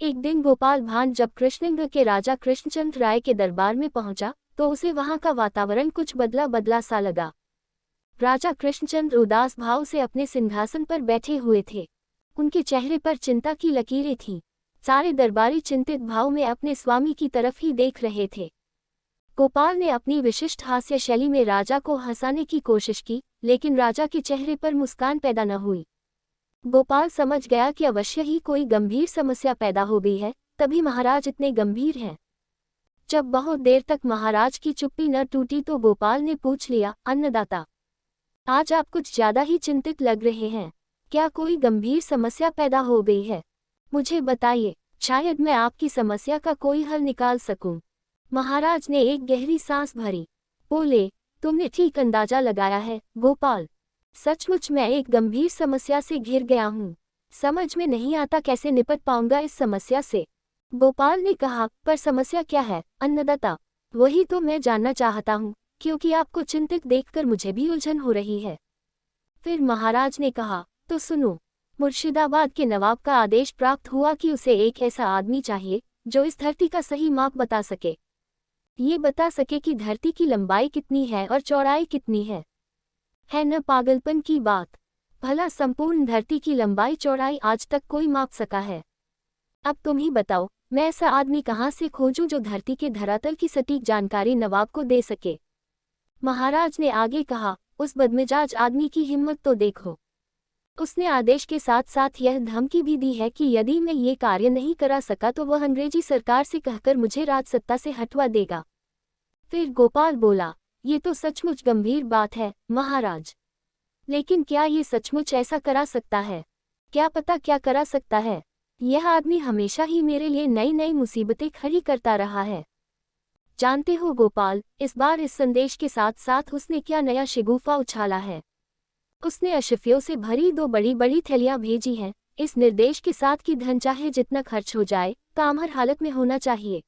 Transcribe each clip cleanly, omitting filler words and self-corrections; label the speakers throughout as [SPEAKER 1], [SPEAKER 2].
[SPEAKER 1] एक दिन गोपाल भांड जब कृष्णनगर के राजा कृष्णचंद्र राय के दरबार में पहुंचा तो उसे वहां का वातावरण कुछ बदला बदला सा लगा। राजा कृष्णचंद्र उदास भाव से अपने सिंहासन पर बैठे हुए थे। उनके चेहरे पर चिंता की लकीरें थीं। सारे दरबारी चिंतित भाव में अपने स्वामी की तरफ ही देख रहे थे। गोपाल ने अपनी विशिष्ट हास्य शैली में राजा को हंसाने की कोशिश की, लेकिन राजा के चेहरे पर मुस्कान पैदा न हुई। गोपाल समझ गया कि अवश्य ही कोई गंभीर समस्या पैदा हो गई है, तभी महाराज इतने गंभीर हैं। जब बहुत देर तक महाराज की चुप्पी न टूटी तो गोपाल ने पूछ लिया, अन्नदाता, आज आप कुछ ज्यादा ही चिंतित लग रहे हैं। क्या कोई गंभीर समस्या पैदा हो गई है? मुझे बताइए, शायद मैं आपकी समस्या का कोई हल निकाल सकूं। महाराज ने एक गहरी सांस भरी। बोले, तुमने ठीक अंदाजा लगाया है गोपाल। सचमुच मैं एक गंभीर समस्या से घिर गया हूँ। समझ में नहीं आता कैसे निपट पाऊंगा इस समस्या से। गोपाल ने कहा, पर समस्या क्या है अन्नदाता? वही तो मैं जानना चाहता हूँ, क्योंकि आपको चिंतित देखकर मुझे भी उलझन हो रही है। फिर महाराज ने कहा, तो सुनो। मुर्शिदाबाद के नवाब का आदेश प्राप्त हुआ कि उसे एक ऐसा आदमी चाहिए जो इस धरती का सही माप बता सके। ये बता सके कि धरती की लंबाई कितनी है और चौड़ाई कितनी है न पागलपन की बात? भला संपूर्ण धरती की लंबाई चौड़ाई आज तक कोई माप सका है? अब तुम ही बताओ, मैं ऐसा आदमी कहाँ से खोजूं जो धरती के धरातल की सटीक जानकारी नवाब को दे सके? महाराज ने आगे कहा, उस बदमिजाज आदमी की हिम्मत तो देखो। उसने आदेश के साथ साथ यह धमकी भी दी है कि यदि मैं ये कार्य नहीं करा सका तो वह अंग्रेजी सरकार से कहकर मुझे राजसत्ता से हटवा देगा। फिर गोपाल बोला, ये तो सचमुच गंभीर बात है महाराज। लेकिन क्या ये सचमुच ऐसा करा सकता है? क्या पता क्या करा सकता है। यह आदमी हमेशा ही मेरे लिए नई नई मुसीबतें खड़ी करता रहा है। जानते हो गोपाल, इस बार इस संदेश के साथ साथ उसने क्या नया शिगूफा उछाला है। उसने अशफियों से भरी 2 बड़ी बड़ी थैलियां भेजी हैं, इस निर्देश के साथ कि धन चाहे जितना खर्च हो जाए, काम हर हालत में होना चाहिए।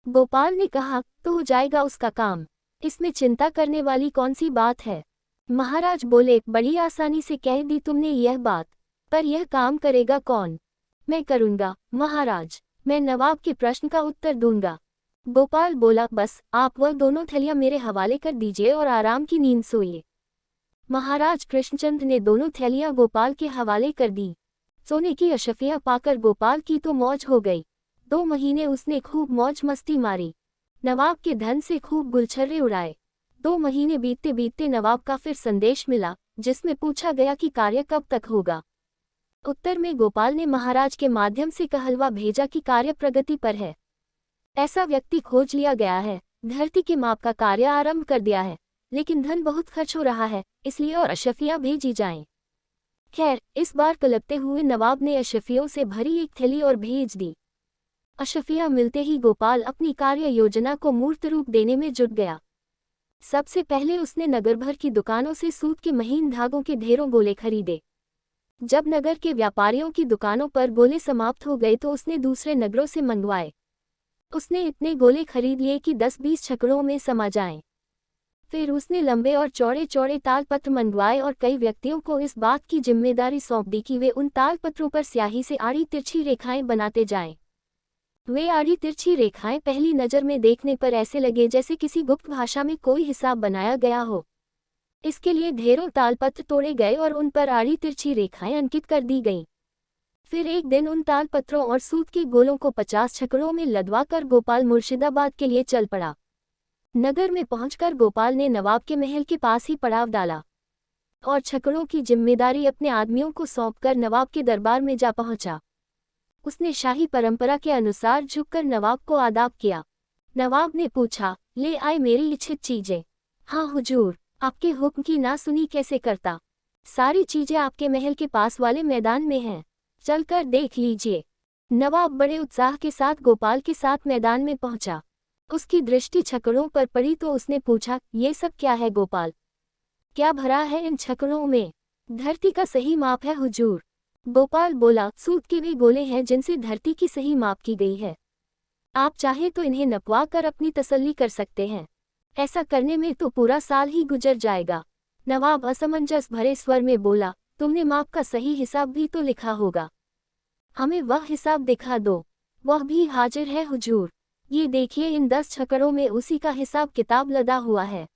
[SPEAKER 1] गोपाल ने कहा, तो हो जाएगा उसका काम, इसमें चिंता करने वाली कौन सी बात है? महाराज बोले, बड़ी आसानी से कह दी तुमने यह बात, पर यह काम करेगा कौन? मैं करूंगा महाराज, मैं नवाब के प्रश्न का उत्तर दूंगा। गोपाल बोला, बस आप वह दोनों थैलियां मेरे हवाले कर दीजिए और आराम की नींद सोइए। महाराज कृष्णचंद्र ने दोनों थैलियां गोपाल के हवाले कर दी। सोने की अशफियां पाकर गोपाल की तो मौज हो गई। 2 महीने उसने खूब मौज मस्ती मारी, नवाब के धन से खूब गुलछर्रे उड़ाए। 2 महीने बीतते बीतते नवाब का फिर संदेश मिला, जिसमें पूछा गया कि कार्य कब तक होगा। उत्तर में गोपाल ने महाराज के माध्यम से कहलवा भेजा कि कार्य प्रगति पर है। ऐसा व्यक्ति खोज लिया गया है, धरती के माप का कार्य आरंभ कर दिया है, लेकिन धन बहुत खर्च हो रहा है, इसलिए और अशफियां भेजी जाएं। खैर, इस बार कलपते हुए नवाब ने अशफियों से भरी एक थैली और भेज दी। अशफियां मिलते ही गोपाल अपनी कार्य योजना को मूर्त रूप देने में जुट गया। सबसे पहले उसने नगर भर की दुकानों से सूत के महीन धागों के ढेरों गोले खरीदे। जब नगर के व्यापारियों की दुकानों पर गोले समाप्त हो गए तो उसने दूसरे नगरों से मंगवाए। उसने इतने गोले खरीद लिए कि 10-20 छकड़ों में समा जाएं। फिर उसने लंबे और चौड़े चौड़े तालपत्र मंगवाए और कई व्यक्तियों को इस बात की जिम्मेदारी सौंप दी कि वे उन तालपत्रों पर स्याही से आड़ी तिरछी रेखाएं बनाते जाएं। वे आड़ी तिरछी रेखाएं पहली नज़र में देखने पर ऐसे लगे जैसे किसी गुप्त भाषा में कोई हिसाब बनाया गया हो। इसके लिए ढेरों तालपत्र तोड़े गए और उन पर आड़ी तिरछी रेखाएं अंकित कर दी गईं। फिर एक दिन उन तालपत्रों और सूत के गोलों को 50 छकड़ों में लदवा कर गोपाल मुर्शिदाबाद के लिए चल पड़ा। नगर में पहुंचकर गोपाल ने नवाब के महल के पास ही पड़ाव डाला और छकड़ों की जिम्मेदारी अपने आदमियों को सौंपकर नवाब के दरबार में जा पहुंचा। उसने शाही परंपरा के अनुसार झुककर नवाब को आदाब किया। नवाब ने पूछा, ले आए मेरी इच्छित चीजें? हाँ हुजूर, आपके हुक्म की ना सुनी कैसे करता। सारी चीजें आपके महल के पास वाले मैदान में हैं, चलकर देख लीजिए। नवाब बड़े उत्साह के साथ गोपाल के साथ मैदान में पहुंचा। उसकी दृष्टि छकड़ों पर पड़ी तो उसने पूछा, ये सब क्या है गोपाल? क्या भरा है इन छकड़ों में? धरती का सही माप है हुजूर। गोपाल बोला, सूत के वे गोले हैं जिनसे धरती की सही माप की गई है। आप चाहे तो इन्हें नपवा कर अपनी तसल्ली कर सकते हैं। ऐसा करने में तो पूरा साल ही गुजर जाएगा। नवाब असमंजस भरे स्वर में बोला, तुमने माप का सही हिसाब भी तो लिखा होगा, हमें वह हिसाब दिखा दो। वह भी हाजिर है हुजूर। ये देखिए, इन 10 छकड़ों में उसी का हिसाब किताब लदा हुआ है।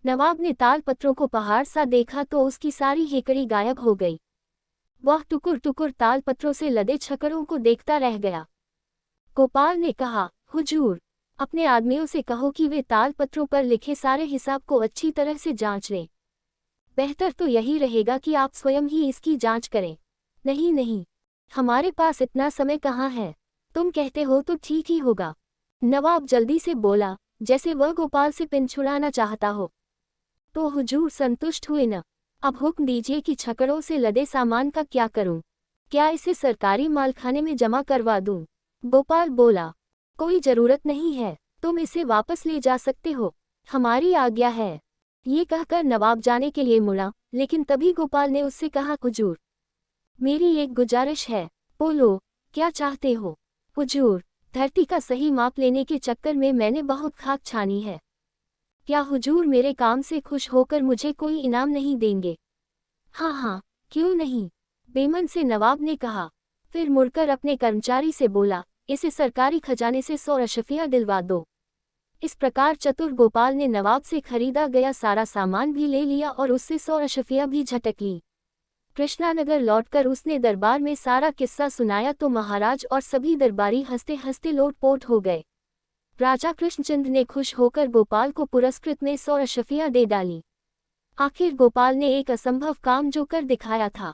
[SPEAKER 1] नवाब ने तालपत्रों को पहाड़ सा देखा तो उसकी सारी हेकड़ी गायब हो गई। वह टुकुर टुकुर तालपत्रों से लदे छकड़ों को देखता रह गया। गोपाल ने कहा, हुजूर, अपने आदमियों से कहो कि वे तालपत्रों पर लिखे सारे हिसाब को अच्छी तरह से जांच लें। बेहतर तो यही रहेगा कि आप स्वयं ही इसकी जांच करें। नहीं नहीं, हमारे पास इतना समय कहाँ है, तुम कहते हो तो ठीक ही होगा। नवाब जल्दी से बोला, जैसे वह गोपाल से पिन छुड़ाना चाहता हो। तो हुजूर संतुष्ट हुए न? अब हुक्म दीजिए कि छकड़ों से लदे सामान का क्या करूं? क्या इसे सरकारी मालखाने में जमा करवा दूं? गोपाल बोला, कोई जरूरत नहीं है, तुम इसे वापस ले जा सकते हो, हमारी आज्ञा है। ये कहकर नवाब जाने के लिए मुड़ा, लेकिन तभी गोपाल ने उससे कहा, हुजूर, मेरी एक गुजारिश है। बोलो, क्या चाहते हो? हुजूर, धरती का सही माप लेने के चक्कर में मैंने बहुत खाक छानी है। क्या हुजूर मेरे काम से खुश होकर मुझे कोई इनाम नहीं देंगे? हाँ हाँ, क्यों नहीं, बेमन से नवाब ने कहा। फिर मुड़कर अपने कर्मचारी से बोला, इसे सरकारी खजाने से 100 अशफिया दिलवा दो। इस प्रकार चतुर गोपाल ने नवाब से खरीदा गया सारा सामान भी ले लिया और उससे 100 अशफिया भी झटक ली। कृष्णानगर लौटकर उसने दरबार में सारा किस्सा सुनाया तो महाराज और सभी दरबारी हंसते हंसते लोटपोट हो गए। राजा कृष्णचंद्र ने खुश होकर गोपाल को पुरस्कृत में 100 अशफिया दे डाली। आखिर गोपाल ने एक असंभव काम जो कर दिखाया था।